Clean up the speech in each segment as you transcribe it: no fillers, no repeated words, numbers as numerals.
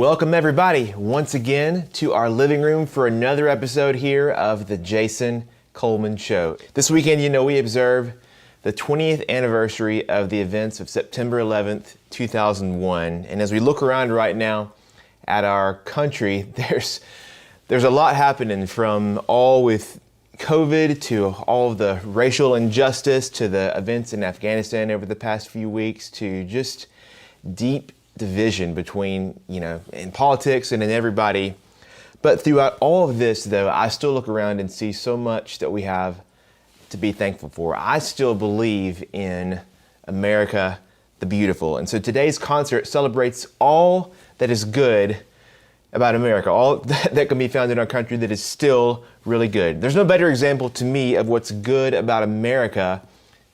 Welcome everybody once again to our living room for another episode here of the Jason Coleman Show. This weekend, we observe the 20th anniversary of the events of September 11th, 2001. And as we look around right now at our country, there's a lot happening, from all with COVID to all of the racial injustice to the events in Afghanistan over the past few weeks to just deep division between, in politics and in everybody. But throughout all of this, though, I still look around and see so much that we have to be thankful for. I still believe in America the Beautiful. And so today's concert celebrates all that is good about America, all that can be found in our country that is still really good. There's no better example to me of what's good about America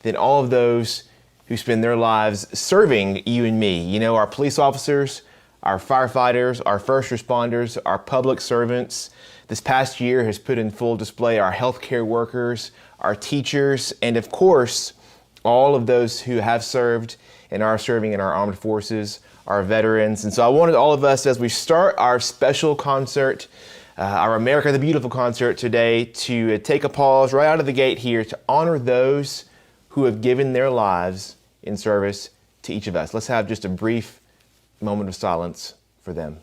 than all of those who spend their lives serving you and me. Our police officers, our firefighters, our first responders, our public servants. This past year has put in full display our healthcare workers, our teachers, and of course, all of those who have served and are serving in our armed forces, our veterans. And so I wanted all of us, as we start our special concert, our America the Beautiful concert today, to take a pause right out of the gate here to honor those who have given their lives in service to each of us. Let's have just a brief moment of silence for them.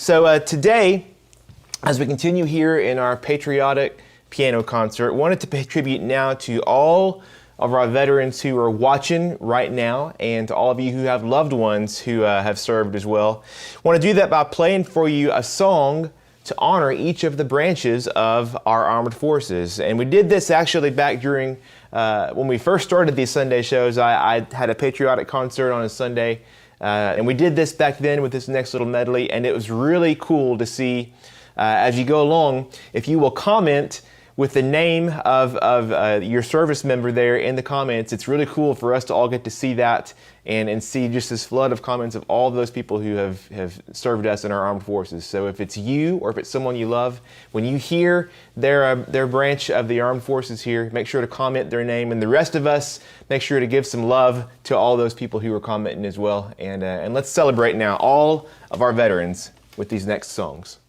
So today, as we continue here in our Patriotic Piano Concert, wanted to pay tribute now to all of our veterans who are watching right now and to all of you who have loved ones who have served as well. Want to do that by playing for you a song to honor each of the branches of our armed forces. And we did this actually back during, when we first started these Sunday shows. I had a patriotic concert on a Sunday, and we did this back then with this next little medley, and it was really cool to see as you go along, if you will comment with the name of your service member there in the comments. It's really cool for us to all get to see that and see just this flood of comments of all those people who have served us in our armed forces. So if it's you or if it's someone you love, when you hear their branch of the armed forces here, make sure to comment their name. And the rest of us, make sure to give some love to all those people who are commenting as well. And let's celebrate now all of our veterans with these next songs.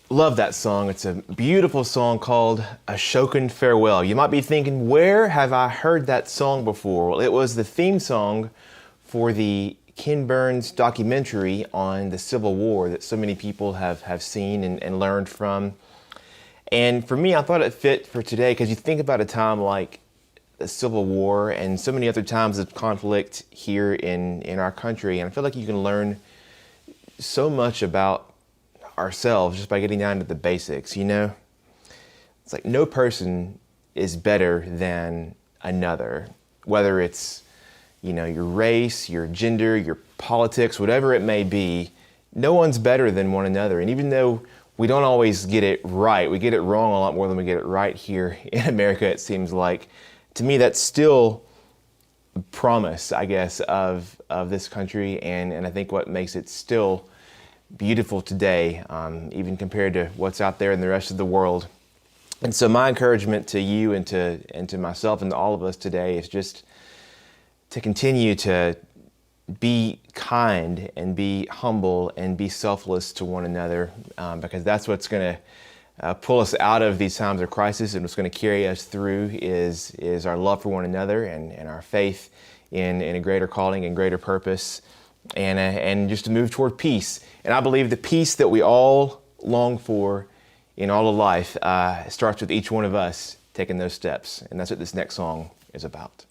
Love that song. It's a beautiful song called Ashokan Farewell. You might be thinking, where have I heard that song before? Well, it was the theme song for the Ken Burns documentary on the Civil War that so many people have seen and learned from. And for me, I thought it fit for today because you think about a time like the Civil War and so many other times of conflict here in our country, and I feel like you can learn so much about ourselves just by getting down to the basics, you know? It's like no person is better than another, whether it's, you know, your race, your gender, your politics, whatever it may be. No one's better than one another. And even though we don't always get it right, we get it wrong a lot more than we get it right here in America, it seems like. To me, that's still a promise, I guess, of this country, and I think what makes it still beautiful today, even compared to what's out there in the rest of the world. And so my encouragement to you and to myself and to all of us today is just to continue to be kind and be humble and be selfless to one another, because that's what's going to pull us out of these times of crisis, and what's going to carry us through is our love for one another and our faith in a greater calling and greater purpose, and just to move toward peace. And I believe the peace that we all long for in all of life starts with each one of us taking those steps. And that's what this next song is about.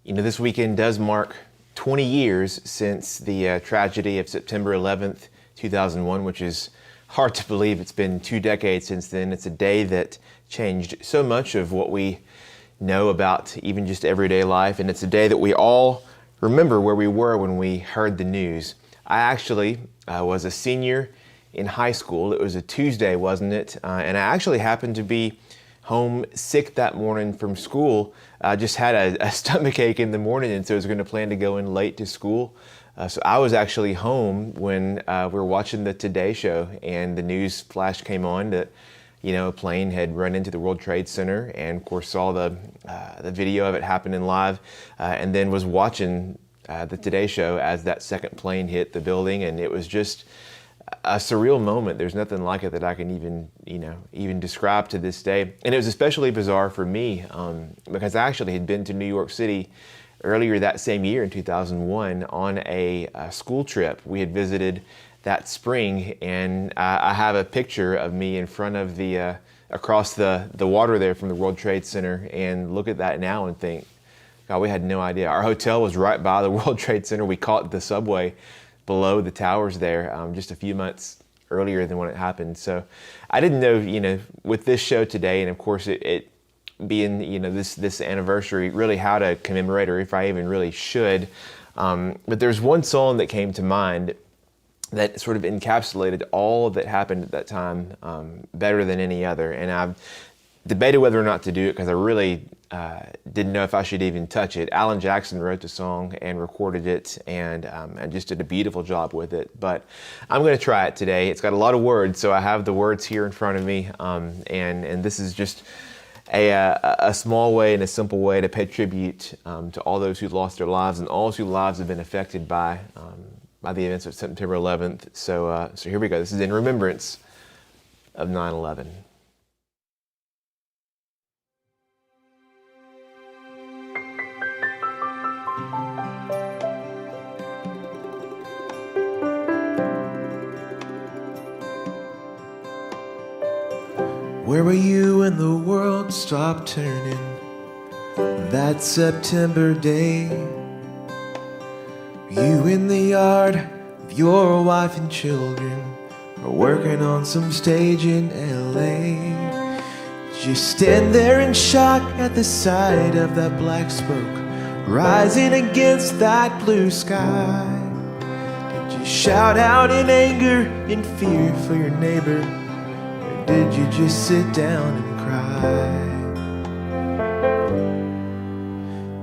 You know, this weekend does mark 20 years since the tragedy of September 11th, 2001, which is hard to believe. It's been 2 decades since then. It's a day that changed so much of what we know about even just everyday life, and it's a day that we all remember where we were when we heard the news. I actually was a senior in high school. It was a Tuesday, wasn't it? And I actually happened to be home sick that morning from school. Just had a stomach ache in the morning, and so I was going to plan to go in late to school. So I was actually home when we were watching the Today Show, and the news flash came on that, a plane had run into the World Trade Center, and of course saw the video of it happening live, and then was watching the Today Show as that second plane hit the building, and it was just a surreal moment. There's nothing like it that I can even describe to this day. And it was especially bizarre for me because I actually had been to New York City earlier that same year in 2001 on a school trip. We had visited that spring, and I have a picture of me in front of the across the water there from the World Trade Center, and look at that now and think, God, we had no idea. Our hotel was right by the World Trade Center. We caught the subway below the towers there just a few months earlier than when it happened. So I didn't know, with this show today, and of course it being, this anniversary, really how to commemorate, or if I even really should. But there's one song that came to mind that sort of encapsulated all that happened at that time better than any other. And I've debated whether or not to do it because I really didn't know if I should even touch it. Alan Jackson wrote the song and recorded it, and just did a beautiful job with it. But I'm going to try it today. It's got a lot of words, so I have the words here in front of me, and this is just a small way and a simple way to pay tribute to all those who lost their lives and all whose lives have been affected by the events of September 11th. So here we go. This is in remembrance of 9/11. Where were you when the world stopped turning that September day? You in the yard with your wife and children, or working on some stage in LA? Did you stand there in shock at the sight of that black smoke rising against that blue sky? Did you shout out in anger, in fear for your neighbor? Did you just sit down and cry?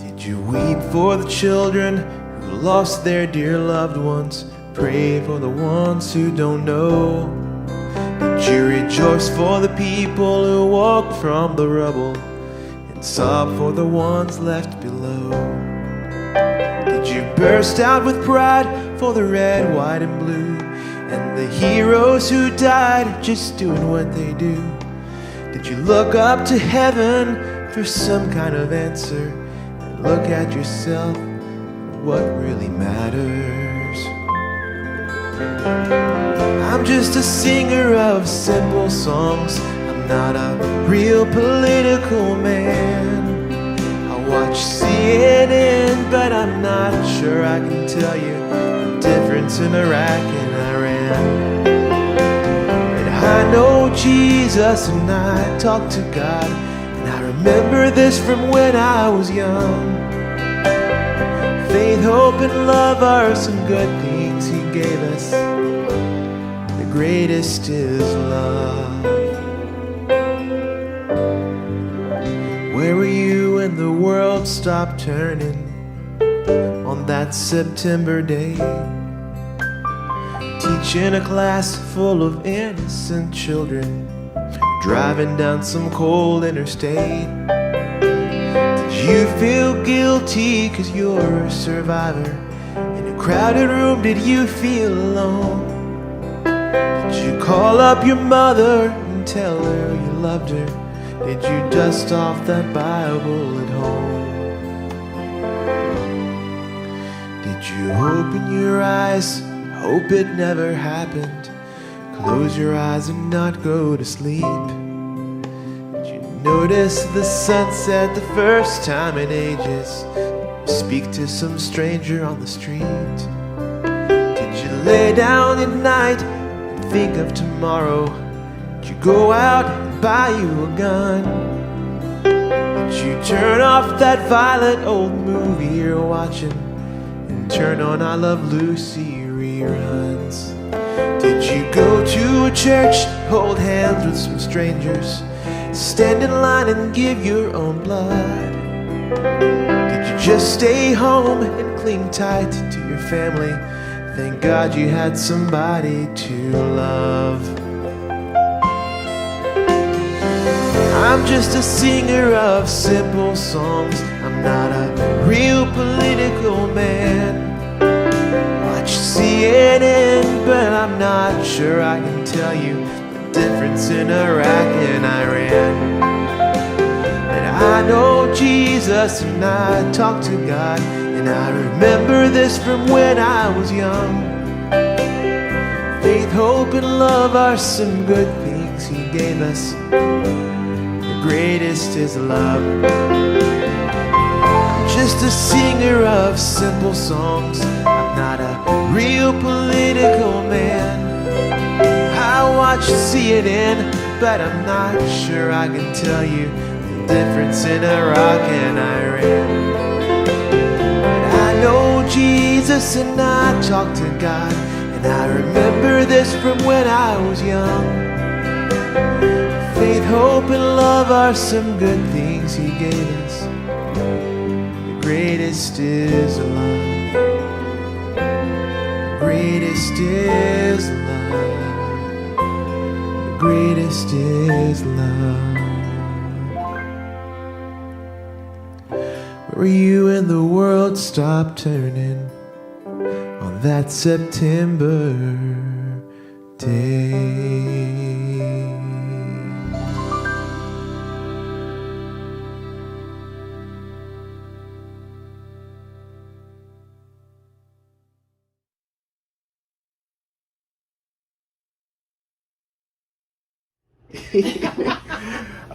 Did you weep for the children who lost their dear loved ones? Pray for the ones who don't know? Did you rejoice for the people who woke from the rubble and sob for the ones left below? Did you burst out with pride for the red, white, and blue, and the heroes who died just doing what they do? Did you look up to heaven for some kind of answer and look at yourself and what really matters? I'm just a singer of simple songs. I'm not a real political man. I watch CNN, but I'm not sure I can tell you the difference in Iraq and Iran. And I know Jesus and I talk to God, and I remember this from when I was young. Faith, hope, and love are some good things He gave us. The greatest is love. Where were you when the world stopped turning on that September day? Teaching a class full of innocent children, driving down some cold interstate. Did you feel guilty 'cause you're a survivor? In a crowded room, did you feel alone? Did you call up your mother and tell her you loved her? Did you dust off that Bible at home? Did you open your eyes, hope it never happened, close your eyes and not go to sleep? Did you notice the sunset the first time in ages, speak to some stranger on the street? Did you lay down at night and think of tomorrow? Did you go out and buy you a gun? Did you turn off that violent old movie you're watching and turn on I Love Lucy reruns? Did you go to a church, hold hands with some strangers, stand in line and give your own blood? Did you just stay home and cling tight to your family? Thank God you had somebody to love. I'm just a singer of simple songs. I'm not a real political man. Watch CNN, but I'm not sure I can tell you the difference in Iraq and Iran. And I know Jesus and I talk to God, and I remember this from when I was young. Faith, hope, and love are some good things He gave us. The greatest is love. I'm just a singer of simple songs. I'm not a real political man. I watch CNN, but I'm not sure I can tell you the difference in Iraq and Iran. But I know Jesus and I talk to God, and I remember this from when I was young. Faith, hope, and love are some good things He gave us. The greatest is love. The greatest is love. The greatest is love. Where were you when the world stopped turning on that September day?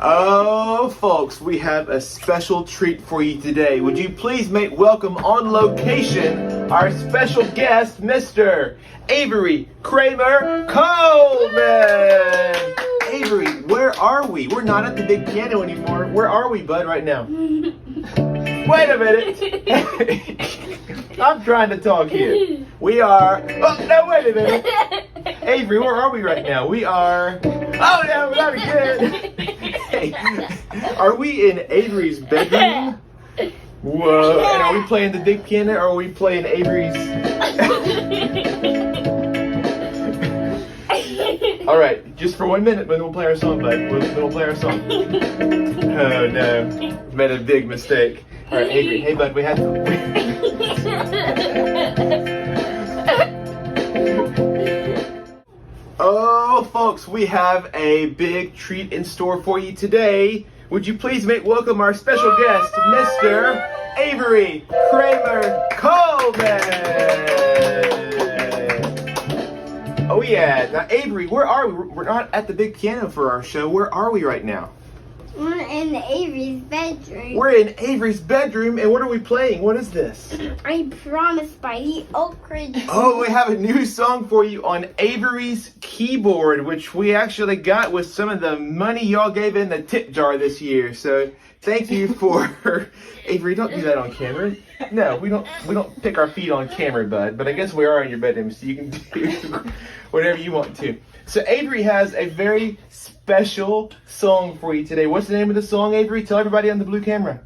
Oh, folks, we have a special treat for you today. Would you please make welcome on location our special guest, Mr. Avery Cramer Coleman. Avery, where are we? We're not at the big piano anymore. Where are we, bud, right now? Wait a minute. I'm trying to talk here. We are... Oh, no, wait a minute. Avery, where are we right now? We are... Oh, no, not again. Hey, are we in Avery's bedroom? Whoa. And are we playing the big piano, or are we playing Avery's... All right, just for 1 minute, then we'll play our song, bud. Then we'll play our song. Oh, no. Made a big mistake. All right, Avery. Hey, bud, we had to... Oh, folks, we have a big treat in store for you today. Would you please make welcome our special guest, Mr. Avery Cramer Coleman. Oh, yeah. Now, Avery, where are we? We're not at the big piano for our show. Where are we right now? We're in Avery's bedroom. We're in Avery's bedroom, and what are we playing? What is this? I Promise by the Oak Ridge. Oh, we have a new song for you on Avery's keyboard, which we actually got with some of the money y'all gave in the tip jar this year. So thank you for Avery. Don't do that on camera. No, we don't pick our feet on camera, bud. But I guess we are in your bedroom, so you can do whatever you want to. So Avery has a very special song for you today. What's the name of the song, Avery? Tell everybody on the blue camera.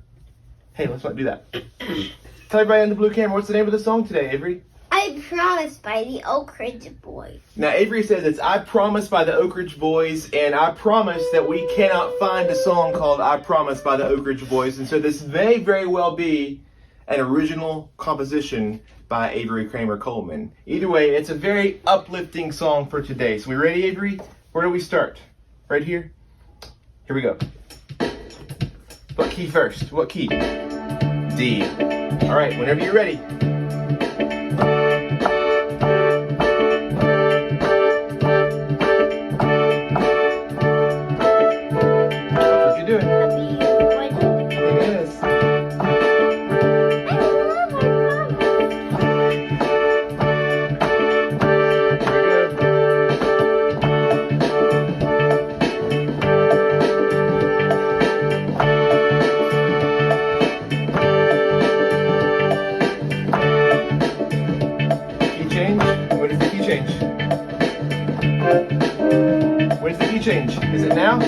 Hey, let's not do that. Tell everybody on the blue camera, what's the name of the song today, Avery? I Promise by the Oak Ridge Boys. Now, Avery says it's I Promise by the Oak Ridge Boys, and I promise that we cannot find a song called I Promise by the Oak Ridge Boys, and so this may very well be an original composition by Avery Cramer Coleman. Either way, it's a very uplifting song for today. So we ready, Avery? Where do we start? Right here? Here we go. What key first? What key? D. All right, whenever you're ready. That's what you're doing. It is. Where's the key change? Is it now?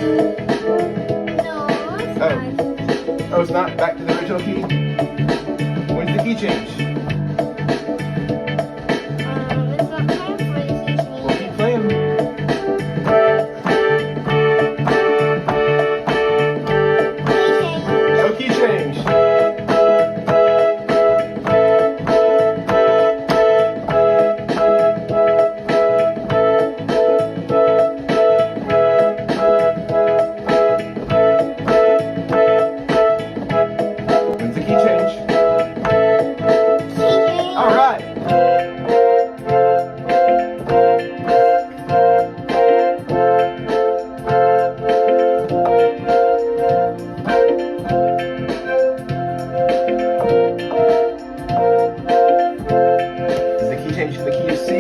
No, it's not. Oh, it's not back to the original key? When's the key change? It's not time for the key change. We'll keep playing. Key change. No key change. When's the key change? Key change. All right. Is the key change to the key of C?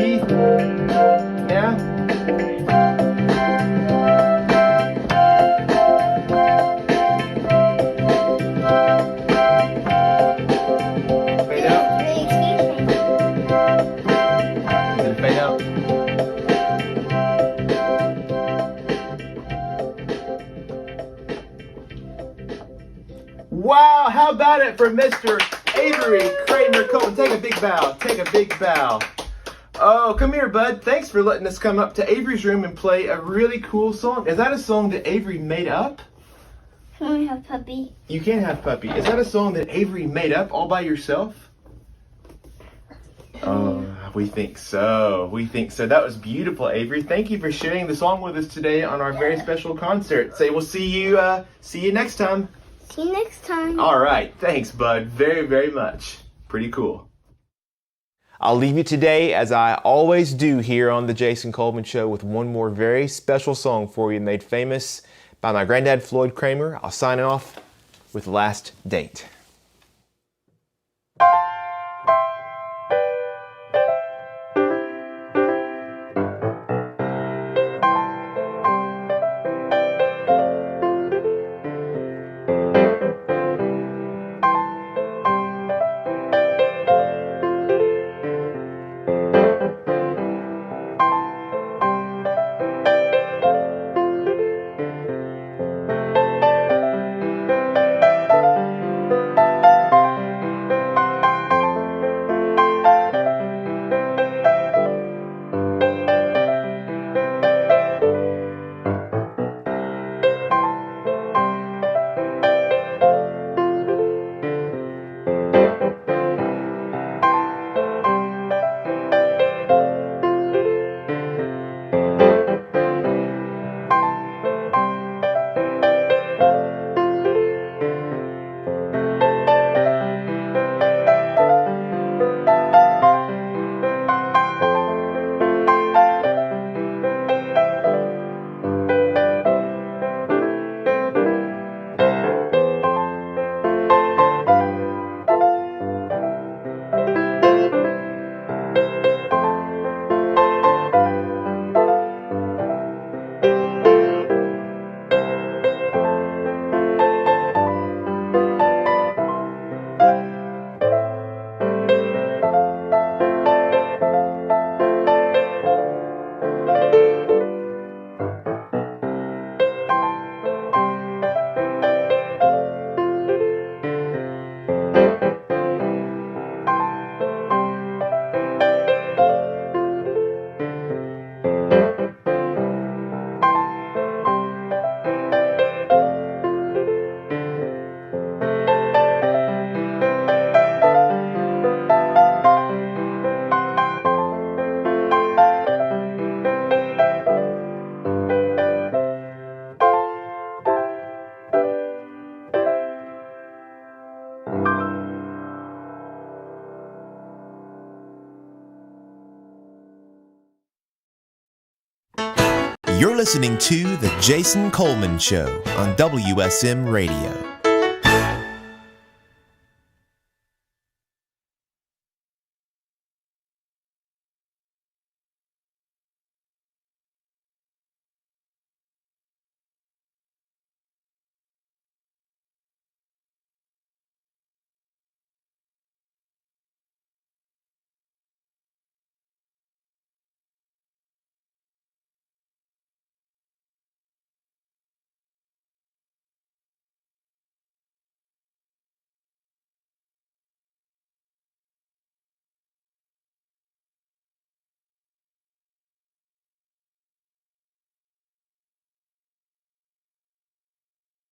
Yeah? Fade out. The key change. Then fade out. Wow, how about it for Mr. Avery Cramer Coleman? Take a big bow. Take a big bow. Oh, come here, bud. Thanks for letting us come up to Avery's room and play a really cool song. Is that a song that Avery made up? Can we have puppy? You can't have puppy. Is that a song that Avery made up all by yourself? Oh, we think so. We think so. That was beautiful, Avery. Thank you for sharing the song with us today on our very special concert. Say, we'll see you next time. See you next time. All right. Thanks, bud. Very, very much. Pretty cool. I'll leave you today, as I always do here on The Jason Coleman Show, with one more very special song for you made famous by my granddad, Floyd Cramer. I'll sign off with Last Date. You're listening to The Jason Coleman Show on WSM Radio.